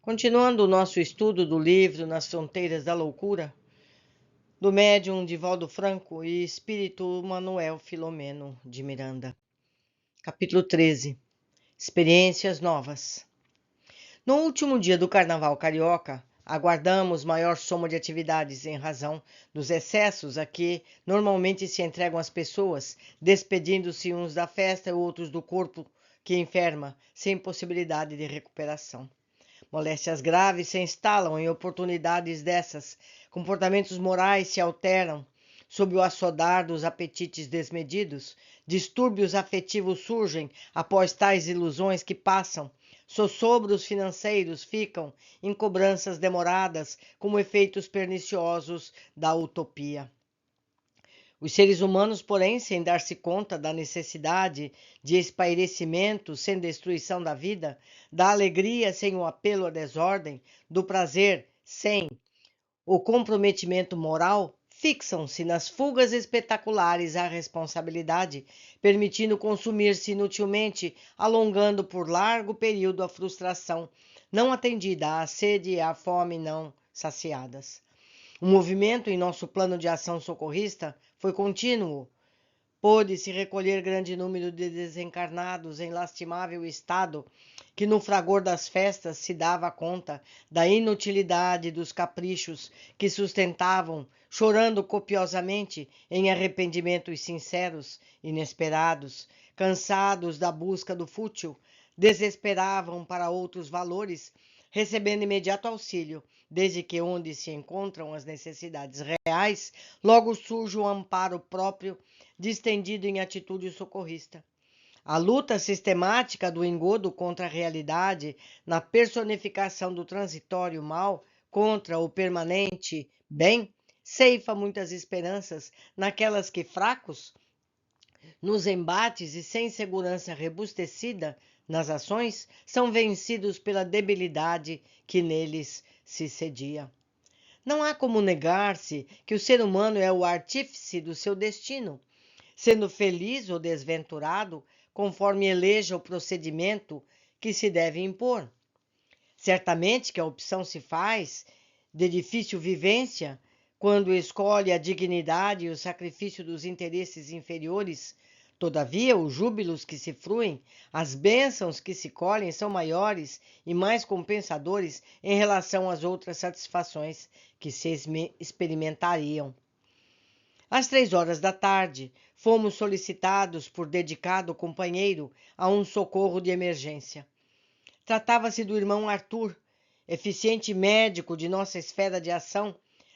Continuando o nosso estudo do livro Nas Fronteiras da Loucura, do médium Divaldo Franco e espírito Manuel Filomeno de Miranda. Capítulo 13. Experiências novas. No último dia do Carnaval Carioca, aguardamos maior soma de atividades em razão dos excessos a que normalmente se entregam as pessoas, despedindo-se uns da festa e outros do corpo que enferma, sem possibilidade de recuperação. Moléstias graves se instalam em oportunidades dessas, comportamentos morais se alteram sob o assodar dos apetites desmedidos, distúrbios afetivos surgem após tais ilusões que passam, sossobros financeiros ficam em cobranças demoradas como efeitos perniciosos da utopia. Os seres humanos, porém, sem dar-se conta da necessidade de espairecimento sem destruição da vida, da alegria sem o apelo à desordem, do prazer sem o comprometimento moral, fixam-se nas fugas espetaculares à responsabilidade, permitindo consumir-se inutilmente, alongando por largo período a frustração não atendida, a sede e a fome não saciadas. O movimento em nosso plano de ação socorrista foi contínuo. Pôde-se recolher grande número de desencarnados em lastimável estado, que no fragor das festas se dava conta da inutilidade dos caprichos que sustentavam, chorando copiosamente em arrependimentos sinceros, inesperados, cansados da busca do fútil, desesperavam para outros valores, recebendo imediato auxílio, desde que onde se encontram as necessidades reais, logo surge o amparo próprio, distendido em atitude socorrista. A luta sistemática do engodo contra a realidade, na personificação do transitório mal contra o permanente bem, ceifa muitas esperanças naquelas que fracos, nos embates e sem segurança rebustecida nas ações, são vencidos pela debilidade que neles se cedia. Não há como negar-se que o ser humano é o artífice do seu destino, sendo feliz ou desventurado, conforme eleja o procedimento que se deve impor. Certamente que a opção se faz de difícil vivência quando escolhe a dignidade e o sacrifício dos interesses inferiores. Todavia, os júbilos que se fruem, as bênçãos que se colhem são maiores e mais compensadores em relação às outras satisfações que se experimentariam. Às 3 horas da tarde, fomos solicitados por dedicado companheiro a um socorro de emergência. Tratava-se do irmão Arthur, eficiente médico de nossa esfera de ação,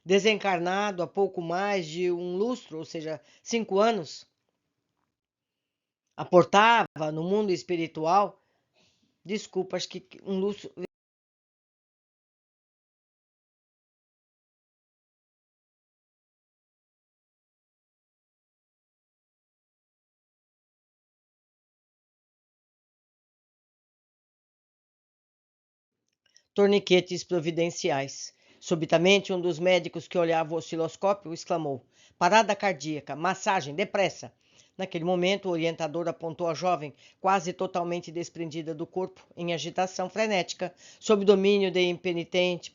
desencarnado há pouco mais de um lustro, ou seja, 5 anos. Aportava no mundo espiritual, acho que um lustro. Torniquetes providenciais. Subitamente, um dos médicos que olhava o osciloscópio exclamou: Parada cardíaca, massagem, depressa! Naquele momento, o orientador apontou a jovem, quase totalmente desprendida do corpo, em agitação frenética, sob domínio de impenitente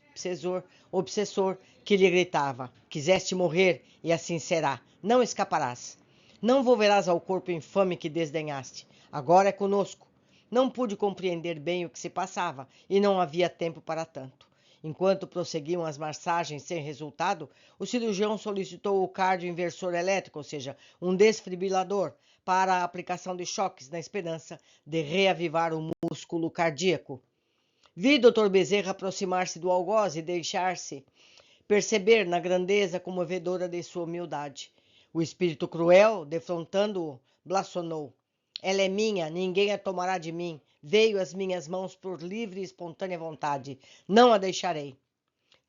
obsessor, que lhe gritava: Quiseste morrer, e assim será. Não escaparás. Não volverás ao corpo infame que desdenhaste. Agora é conosco. Não pude compreender bem o que se passava e não havia tempo para tanto. Enquanto prosseguiam as massagens sem resultado, o cirurgião solicitou o cardioinversor elétrico, ou seja, um desfibrilador, para a aplicação de choques na esperança de reavivar o músculo cardíaco. Vi Dr. Bezerra aproximar-se do algoz e deixar-se perceber na grandeza comovedora de sua humildade. O espírito cruel, defrontando-o, blasfonou: Ela é minha, ninguém a tomará de mim. Veio às minhas mãos por livre e espontânea vontade. Não a deixarei.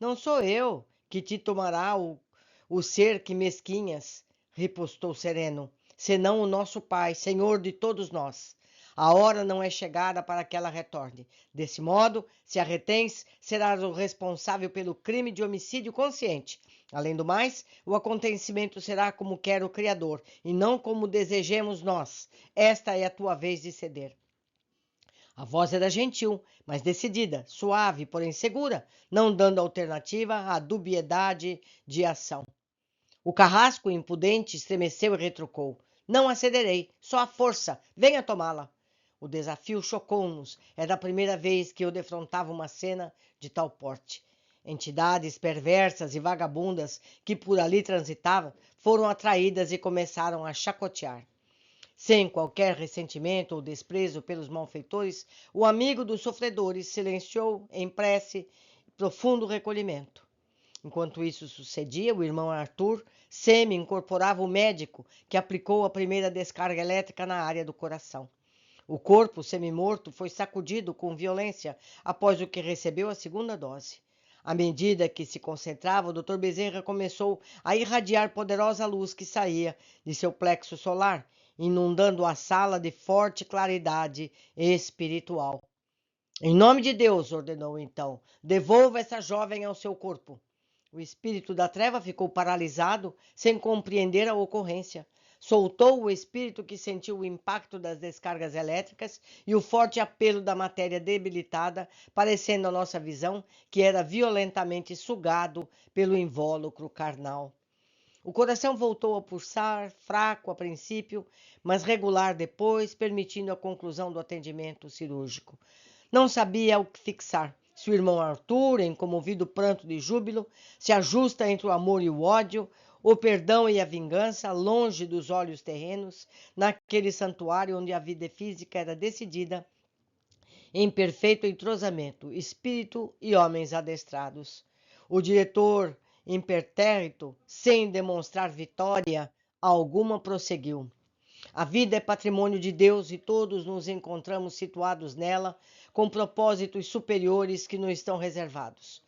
Não sou eu que te tomará o ser que mesquinhas, ripostou sereno, senão o nosso Pai, Senhor de todos nós. A hora não é chegada para que ela retorne. Desse modo, se a retens, serás o responsável pelo crime de homicídio consciente. Além do mais, o acontecimento será como quer o Criador, e não como desejemos nós. Esta é a tua vez de ceder. A voz era gentil, mas decidida, suave, porém segura, não dando alternativa à dubiedade de ação. O carrasco impudente estremeceu e retrucou: Não acederei, só a força, venha tomá-la. O desafio chocou-nos. Era a primeira vez que eu defrontava uma cena de tal porte. Entidades perversas e vagabundas que por ali transitavam foram atraídas e começaram a chacotear. Sem qualquer ressentimento ou desprezo pelos malfeitores, o amigo dos sofredores silenciou em prece e profundo recolhimento. Enquanto isso sucedia, o irmão Arthur semi-incorporava o médico que aplicou a primeira descarga elétrica na área do coração. O corpo semi-morto foi sacudido com violência após o que recebeu a segunda dose. À medida que se concentrava, o Dr. Bezerra começou a irradiar poderosa luz que saía de seu plexo solar, inundando a sala de forte claridade espiritual. Em nome de Deus, ordenou então, devolva essa jovem ao seu corpo. O espírito da treva ficou paralisado, sem compreender a ocorrência. Soltou o espírito que sentiu o impacto das descargas elétricas e o forte apelo da matéria debilitada, parecendo à nossa visão que era violentamente sugado pelo invólucro carnal. O coração voltou a pulsar, fraco a princípio, mas regular depois, permitindo a conclusão do atendimento cirúrgico. Não sabia o que fixar. Se o irmão Arthur, em comovido pranto de júbilo, se ajusta entre o amor e o ódio, o perdão e a vingança, longe dos olhos terrenos, naquele santuário onde a vida física era decidida, em perfeito entrosamento, espírito e homens adestrados. O diretor, impertérrito, sem demonstrar vitória alguma, prosseguiu. A vida é patrimônio de Deus e todos nos encontramos situados nela com propósitos superiores que nos estão reservados.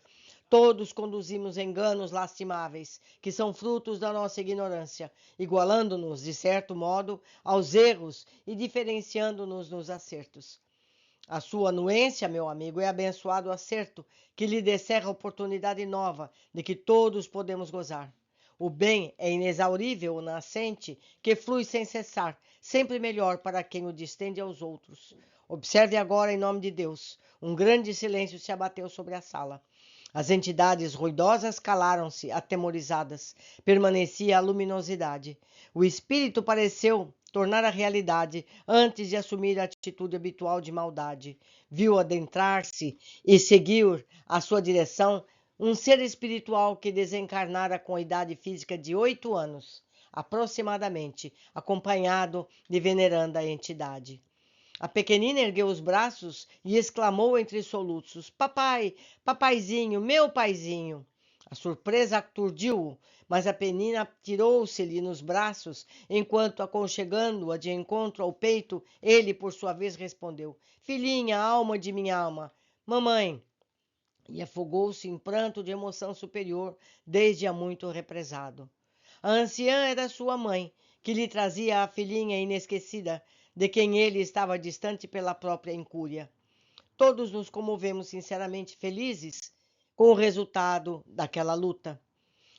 Todos conduzimos enganos lastimáveis, que são frutos da nossa ignorância, igualando-nos, de certo modo, aos erros e diferenciando-nos nos acertos. A sua anuência, meu amigo, é abençoado acerto que lhe descerra oportunidade nova de que todos podemos gozar. O bem é inexaurível, o nascente, que flui sem cessar, sempre melhor para quem o distende aos outros. Observe agora, em nome de Deus. Um grande silêncio se abateu sobre a sala. As entidades ruidosas calaram-se, atemorizadas. Permanecia a luminosidade. O espírito pareceu tornar a realidade antes de assumir a atitude habitual de maldade. Viu adentrar-se e seguir a sua direção um ser espiritual que desencarnara com a idade física de 8 anos, aproximadamente, acompanhado de veneranda entidade. A pequenina ergueu os braços e exclamou entre soluços: Papai, papaizinho, meu paizinho! A surpresa aturdiu-o, mas a penina tirou-se-lhe nos braços, enquanto, aconchegando-a de encontro ao peito, ele, por sua vez, respondeu: Filhinha, alma de minha alma, mamãe! E afogou-se em pranto de emoção superior, desde há muito represado. A anciã era sua mãe, que lhe trazia a filhinha inesquecida, de quem ele estava distante pela própria incúria. Todos nos comovemos sinceramente felizes com o resultado daquela luta.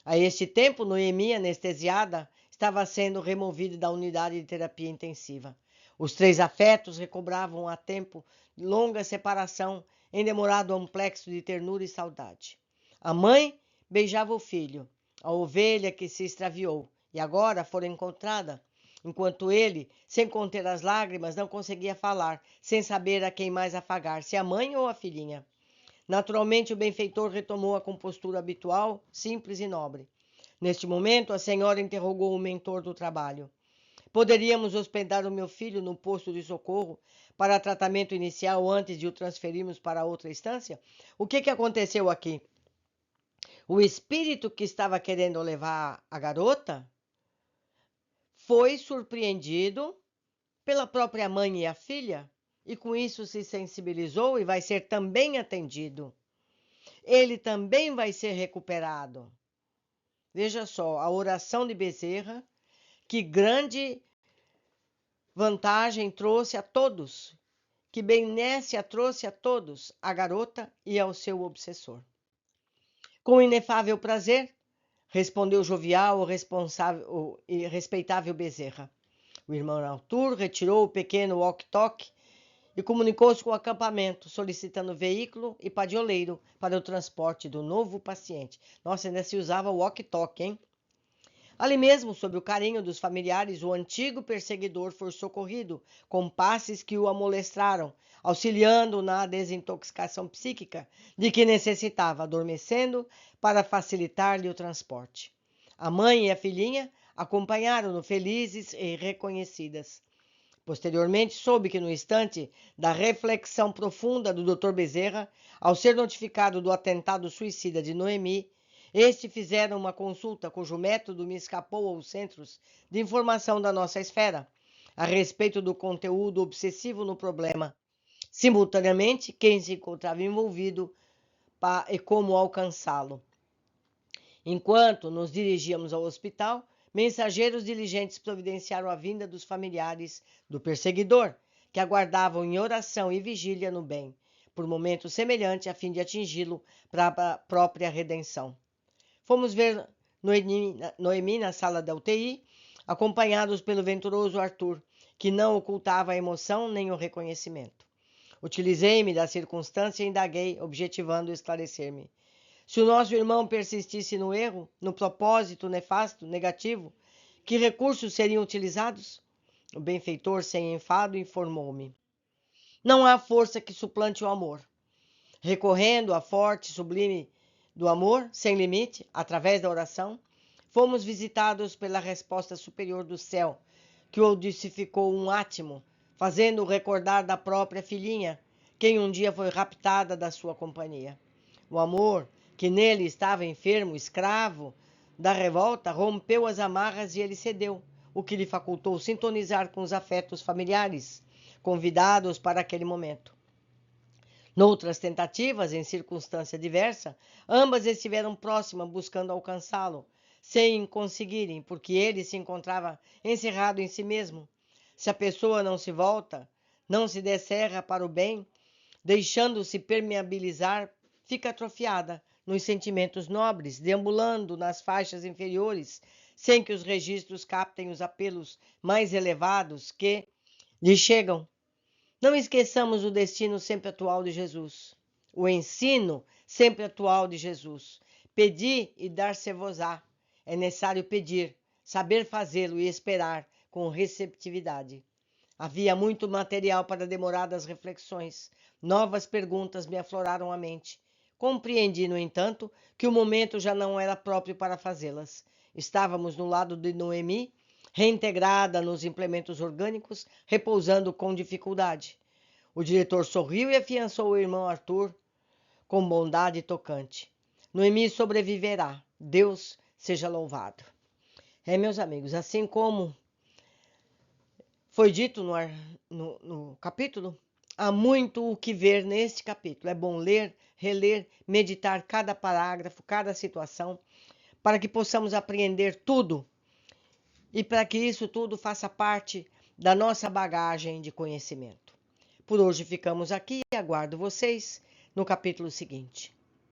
A este tempo, Noemi, anestesiada, estava sendo removida da unidade de terapia intensiva. Os três afetos recobravam a tempo de longa separação em demorado amplexo de ternura e saudade. A mãe beijava o filho, a ovelha que se extraviou e agora fora encontrada, enquanto ele, sem conter as lágrimas, não conseguia falar, sem saber a quem mais afagar, se a mãe ou a filhinha. Naturalmente, o benfeitor retomou a compostura habitual, simples e nobre. Neste momento, a senhora interrogou o mentor do trabalho. Poderíamos hospedar o meu filho no posto de socorro para tratamento inicial antes de o transferirmos para outra instância? O que aconteceu aqui? O espírito que estava querendo levar a garota foi surpreendido pela própria mãe e a filha, e com isso se sensibilizou e vai ser também atendido. Ele também vai ser recuperado. Veja só, a oração de Bezerra, que grande vantagem trouxe a todos, que benécia trouxe a todos, a garota e ao seu obsessor. Com inefável prazer, respondeu jovial e respeitável Bezerra. O irmão Arthur retirou o pequeno walkie-talkie e comunicou-se com o acampamento, solicitando veículo e padioleiro para o transporte do novo paciente. Nossa, ainda se usava o walkie-talkie, hein? Ali mesmo, sob o carinho dos familiares, o antigo perseguidor foi socorrido com passes que o amolestraram, auxiliando na desintoxicação psíquica de que necessitava, adormecendo para facilitar-lhe o transporte. A mãe e a filhinha acompanharam-no felizes e reconhecidas. Posteriormente, soube que no instante da reflexão profunda do Dr. Bezerra, ao ser notificado do atentado suicida de Noemi, este fizera uma consulta cujo método me escapou aos centros de informação da nossa esfera, a respeito do conteúdo obsessivo no problema, simultaneamente quem se encontrava envolvido e como alcançá-lo. Enquanto nos dirigíamos ao hospital, mensageiros diligentes providenciaram a vinda dos familiares do perseguidor, que aguardavam em oração e vigília no bem, por momento semelhante a fim de atingi-lo para a própria redenção. Fomos ver Noemi na sala da UTI, acompanhados pelo venturoso Arthur, que não ocultava a emoção nem o reconhecimento. Utilizei-me da circunstância e indaguei, objetivando esclarecer-me. Se o nosso irmão persistisse no erro, no propósito nefasto, negativo, que recursos seriam utilizados? O benfeitor, sem enfado, informou-me. Não há força que suplante o amor. Recorrendo à forte, sublime do amor, sem limite, através da oração, fomos visitados pela resposta superior do céu, que o dulcificou um átimo, fazendo-o recordar da própria filhinha, quem um dia foi raptada da sua companhia. O amor, que nele estava enfermo, escravo da revolta, rompeu as amarras e ele cedeu, o que lhe facultou sintonizar com os afetos familiares, convidados para aquele momento. Noutras tentativas, em circunstância diversa, ambas estiveram próximas buscando alcançá-lo, sem conseguirem, porque ele se encontrava encerrado em si mesmo. Se a pessoa não se volta, não se descerra para o bem, deixando-se permeabilizar, fica atrofiada nos sentimentos nobres, deambulando nas faixas inferiores, sem que os registros captem os apelos mais elevados que lhe chegam. Não esqueçamos o destino sempre atual de Jesus, o ensino sempre atual de Jesus. Pedi e dar-se-vos-á. É necessário pedir, saber fazê-lo e esperar com receptividade. Havia muito material para demoradas reflexões. Novas perguntas me afloraram a mente. Compreendi, no entanto, que o momento já não era próprio para fazê-las. Estávamos no lado de Noemi, reintegrada nos implementos orgânicos, repousando com dificuldade. O diretor sorriu e afiançou o irmão Arthur com bondade tocante. Noemi sobreviverá. Deus seja louvado. Meus amigos, assim como foi dito no capítulo, há muito o que ver neste capítulo. É bom ler, reler, meditar cada parágrafo, cada situação, para que possamos apreender tudo e para que isso tudo faça parte da nossa bagagem de conhecimento. Por hoje ficamos aqui e aguardo vocês no capítulo seguinte.